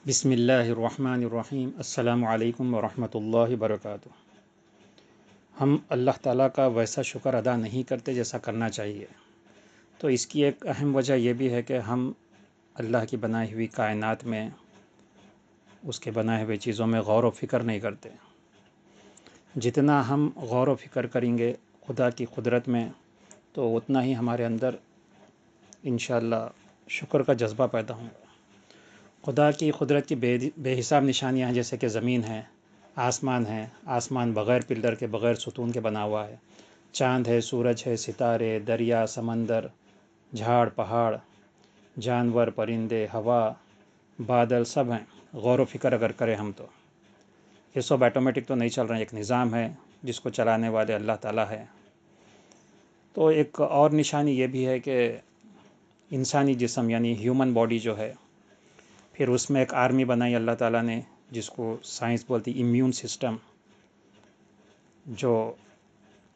بسم اللہ الرحمن الرحیم۔ السلام علیکم ورحمۃ اللہ وبرکاتہ۔ ہم اللہ تعالیٰ کا ویسا شکر ادا نہیں کرتے جیسا کرنا چاہیے، تو اس کی ایک اہم وجہ یہ بھی ہے کہ ہم اللہ کی بنائی ہوئی کائنات میں، اس کے بنائے ہوئے چیزوں میں غور و فکر نہیں کرتے۔ جتنا ہم غور و فکر کریں گے خدا کی قدرت میں، تو اتنا ہی ہمارے اندر انشاءاللہ شکر کا جذبہ پیدا ہوگا۔ خدا کی قدرت کی بے حساب نشانیاں ہیں، جیسے کہ زمین ہے، آسمان بغیر پلر کے، بغیر ستون کے بنا ہوا ہے، چاند ہے، سورج ہے، ستارے، دریا، سمندر، جھاڑ، پہاڑ، جانور، پرندے، ہوا، بادل، سب ہیں۔ غور و فکر اگر کریں ہم تو یہ سب آٹومیٹک تو نہیں چل رہے ہیں، ایک نظام ہے جس کو چلانے والے اللہ تعالیٰ ہے۔ تو ایک اور نشانی یہ بھی ہے کہ انسانی جسم یعنی ہیومن باڈی جو ہے، پھر اس میں ایک آرمی بنائی اللہ تعالیٰ نے، جس کو سائنس بولتی امیون سسٹم، جو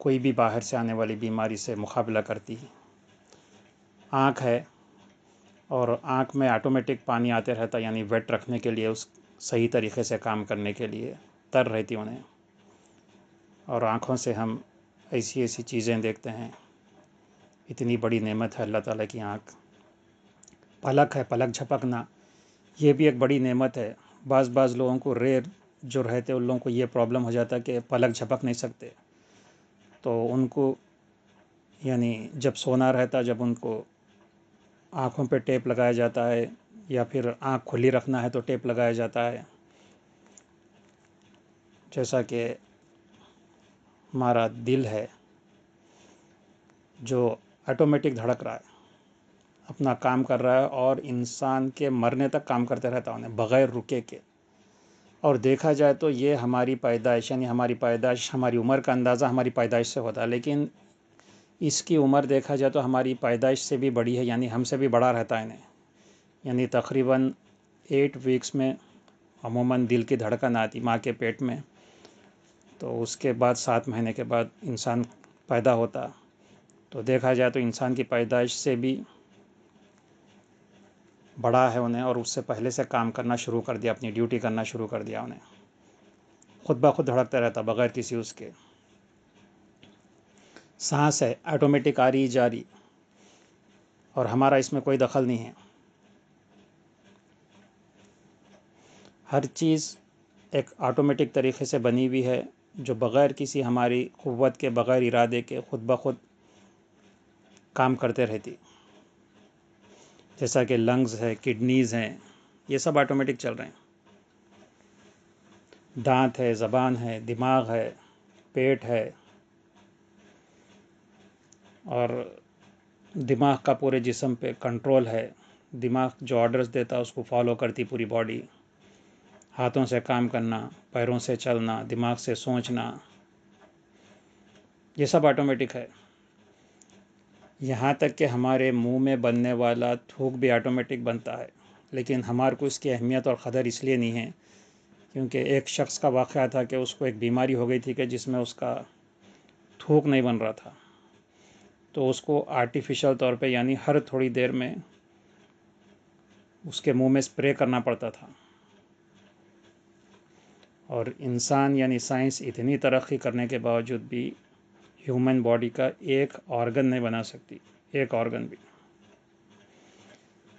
کوئی بھی باہر سے آنے والی بیماری سے مقابلہ کرتی ہے۔ آنکھ ہے، اور آنکھ میں آٹومیٹک پانی آتے رہتا، یعنی ویٹ رکھنے کے لیے، اس صحیح طریقے سے کام کرنے کے لیے تر رہتی انہیں، اور آنکھوں سے ہم ایسی چیزیں دیکھتے ہیں۔ اتنی بڑی نعمت ہے اللہ تعالیٰ کی آنکھ۔ پلک ہے، پلک جھپکنا، یہ بھی ایک بڑی نعمت ہے۔ بعض لوگوں کو، ریئر جو رہتے ان لوگوں کو یہ پرابلم ہو جاتا ہے کہ پلک جھپک نہیں سکتے، تو ان کو یعنی جب سونا رہتا، جب ان کو آنکھوں پہ ٹیپ لگایا جاتا ہے، یا پھر آنکھ کھلی رکھنا ہے تو ٹیپ لگایا جاتا ہے۔ جیسا کہ ہمارا دل ہے جو آٹومیٹک دھڑک رہا ہے، اپنا کام کر رہا ہے، اور انسان کے مرنے تک کام کرتے رہتا انہیں بغیر رکے کے۔ اور دیکھا جائے تو یہ ہماری پیدائش، یعنی ہماری عمر کا اندازہ ہماری پیدائش سے ہوتا ہے، لیکن اس کی عمر دیکھا جائے تو ہماری پیدائش سے بھی بڑی ہے، یعنی ہم سے بھی بڑا رہتا ہے انہیں۔ یعنی تقریباً 8 ویکس میں عموماً دل کی دھڑکن آتی ماں کے پیٹ میں، تو اس کے بعد 7 مہینے کے بعد انسان پیدا ہوتا، تو دیکھا جائے تو انسان کی پیدائش سے بھی بڑا ہے انہیں، اور اس سے پہلے سے کام کرنا شروع کر دیا، اپنی ڈیوٹی کرنا شروع کر دیا انہیں، خود بخود دھڑکتا رہتا بغیر کسی اس کے۔ سانس ہے، آٹومیٹک آ رہی جا رہی، اور ہمارا اس میں کوئی دخل نہیں ہے۔ ہر چیز ایک آٹومیٹک طریقے سے بنی ہوئی ہے، جو بغیر کسی ہماری قوت کے، بغیر ارادے کے، خود بخود کام کرتے رہتی۔ جیسا کہ لنگز ہے، کڈنیز ہیں، یہ سب آٹومیٹک چل رہے ہیں۔ دانت ہے، زبان ہے، دماغ ہے، پیٹ ہے، اور دماغ کا پورے جسم پہ کنٹرول ہے۔ دماغ جو آرڈرز دیتا اس کو فالو کرتی پوری باڈی۔ ہاتھوں سے کام کرنا، پیروں سے چلنا، دماغ سے سوچنا، یہ سب آٹومیٹک ہے۔ یہاں تک کہ ہمارے منہ میں بننے والا تھوک بھی آٹومیٹک بنتا ہے، لیکن ہمارے کو اس کی اہمیت اور قدر اس لیے نہیں ہے کیونکہ ایک شخص کا واقعہ تھا کہ اس کو ایک بیماری ہو گئی تھی کہ جس میں اس کا تھوک نہیں بن رہا تھا، تو اس کو آرٹیفیشل طور پہ، یعنی ہر تھوڑی دیر میں اس کے منہ میں اسپرے کرنا پڑتا تھا۔ اور انسان یعنی سائنس اتنی ترقی کرنے کے باوجود بھی ہیومن باڈی کا ایک آرگن نہیں بنا سکتی، ایک آرگن بھی۔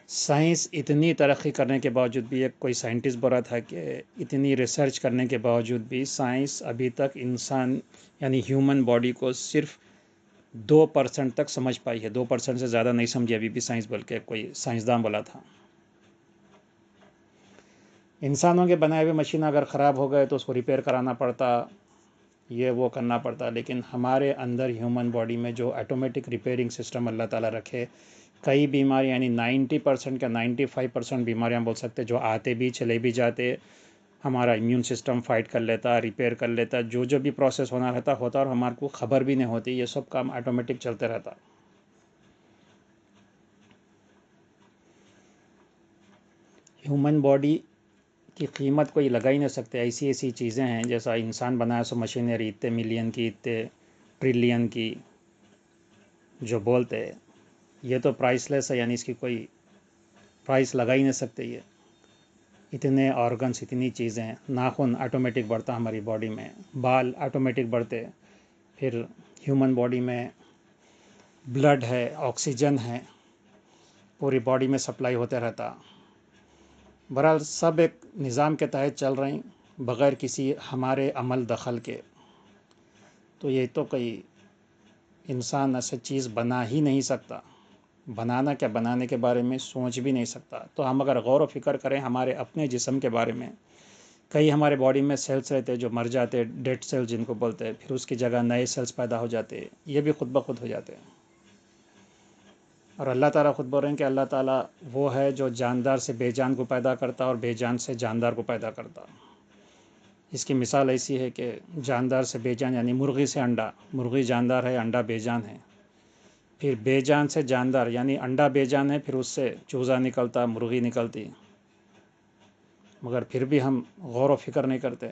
سائنس اتنی ترقی کرنے کے باوجود بھی، ایک کوئی سائنٹسٹ بول رہا تھا کہ اتنی ریسرچ کرنے کے باوجود بھی سائنس ابھی تک انسان یعنی ہیومن باڈی کو صرف 2% تک سمجھ پائی ہے، 2% سے زیادہ نہیں سمجھی ابھی بھی سائنس، بلکہ کوئی سائنسداں بولا تھا۔ انسانوں کے بنائے ہوئے مشین اگر خراب ہو گئے تو اس کو ریپیئر کرانا پڑتا، یہ وہ کرنا پڑتا، لیکن ہمارے اندر ہیومن باڈی میں جو آٹومیٹک ریپیئرنگ سسٹم اللہ تعالیٰ رکھے، کئی بیماریاں یعنی 90% کا 95% بیماریاں بول سکتے جو آتے بھی چلے بھی جاتے، ہمارا امیون سسٹم فائٹ کر لیتا، ریپیئر کر لیتا، جو بھی پروسیس ہونا رہتا ہوتا، اور ہمارے کو خبر بھی نہیں ہوتی، یہ سب کام آٹومیٹک چلتے رہتا۔ ہیومن باڈی کی قیمت کوئی لگا ہی نہیں سکتے، ایسی چیزیں ہیں، جیسا انسان بنایا سو مشینری اتنے ملین کی، اتنے ٹریلین کی جو بولتے، یہ تو پرائس لیس ہے، یعنی اس کی کوئی پرائس لگا ہی نہیں سکتے۔ یہ اتنے آرگنس، اتنی چیزیں، ناخن آٹومیٹک بڑھتا ہماری باڈی میں، بال آٹومیٹک بڑھتے، پھر ہیومن باڈی میں بلڈ ہے، آکسیجن ہے، پوری باڈی میں سپلائی ہوتے رہتا. بہرحال سب ایک نظام کے تحت چل رہے ہیں بغیر کسی ہمارے عمل دخل کے. تو یہ تو کوئی انسان ایسا چیز بنا ہی نہیں سکتا، بنانا کیا، بنانے کے بارے میں سوچ بھی نہیں سکتا. تو ہم اگر غور و فکر کریں ہمارے اپنے جسم کے بارے میں، کئی ہمارے باڈی میں سیلس رہتے جو مر جاتے، ڈیڈ سیل جن کو بولتے ہیں، پھر اس کی جگہ نئے سیلس پیدا ہو جاتے، یہ بھی خود بخود ہو جاتے ہیں. اور اللہ تعالیٰ خود بول رہے ہیں کہ اللہ تعالیٰ وہ ہے جو جاندار سے بے جان کو پیدا کرتا اور بے جان سے جاندار کو پیدا کرتا. اس کی مثال ایسی ہے کہ جاندار سے بے جان یعنی مرغی سے انڈا، مرغی جاندار ہے، انڈا بے جان ہے. پھر بے جان سے جاندار یعنی انڈا بے جان ہے، پھر اس سے چوزا نکلتا، مرغی نکلتی، مگر پھر بھی ہم غور و فکر نہیں کرتے.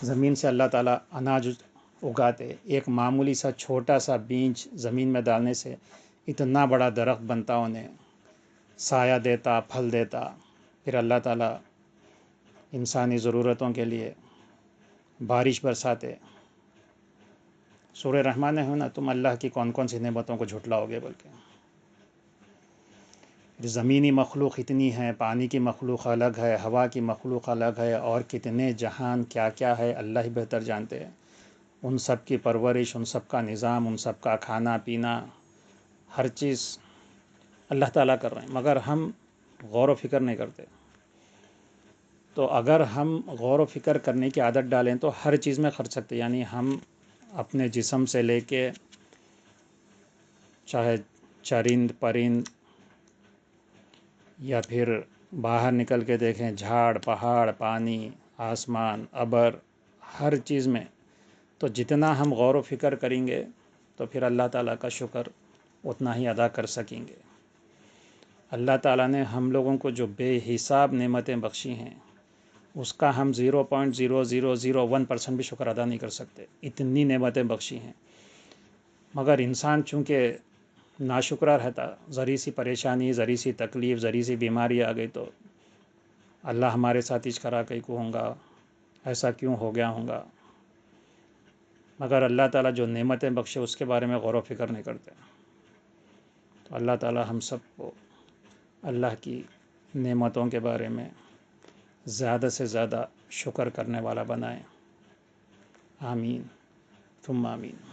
زمین سے اللہ تعالیٰ اناج اگاتے، ایک معمولی سا چھوٹا سا بیج زمین میں ڈالنے سے اتنا بڑا درخت بنتا، انہیں سایہ دیتا، پھل دیتا. پھر اللہ تعالیٰ انسانی ضرورتوں کے لیے بارش برساتے. سورہ رحمان میں ہے نا، تم اللہ کی کون کون سی نعمتوں کو جھٹلاؤ گے بلکہ. زمینی مخلوق اتنی ہے، پانی کی مخلوق الگ ہے، ہوا کی مخلوق الگ ہے، اور کتنے جہان کیا کیا ہے اللہ ہی بہتر جانتے ہیں. ان سب کی پرورش، ان سب کا نظام، ان سب کا کھانا پینا، ہر چیز اللہ تعالیٰ کر رہے ہیں، مگر ہم غور و فکر نہیں کرتے. تو اگر ہم غور و فکر کرنے کی عادت ڈالیں تو ہر چیز میں خرچ سکتے. یعنی ہم اپنے جسم سے لے کے چاہے چرند پرند، یا پھر باہر نکل کے دیکھیں، جھاڑ پہاڑ، پانی، آسمان، ابر، ہر چیز میں تو جتنا ہم غور و فکر کریں گے تو پھر اللہ تعالیٰ کا شکر اتنا ہی ادا کر سکیں گے. اللہ تعالیٰ نے ہم لوگوں کو جو بے حساب نعمتیں بخشی ہیں، اس کا ہم 0.0001% بھی شکر ادا نہیں کر سکتے. اتنی نعمتیں بخشی ہیں، مگر انسان چونکہ ناشکرا رہتا، ذری سی پریشانی، ذری سی تکلیف، ذری سی بیماری آ گئی تو اللہ ہمارے ساتھ اچکرا کئی کو ہوں گا، ایسا کیوں ہو گیا ہوں گا. مگر اللہ تعالیٰ جو نعمتیں بخشے اس کے بارے میں غور و فکر نہیں کرتے. تو اللہ تعالیٰ ہم سب کو اللہ کی نعمتوں کے بارے میں زیادہ سے زیادہ شکر کرنے والا بنائے. آمین ثم آمین.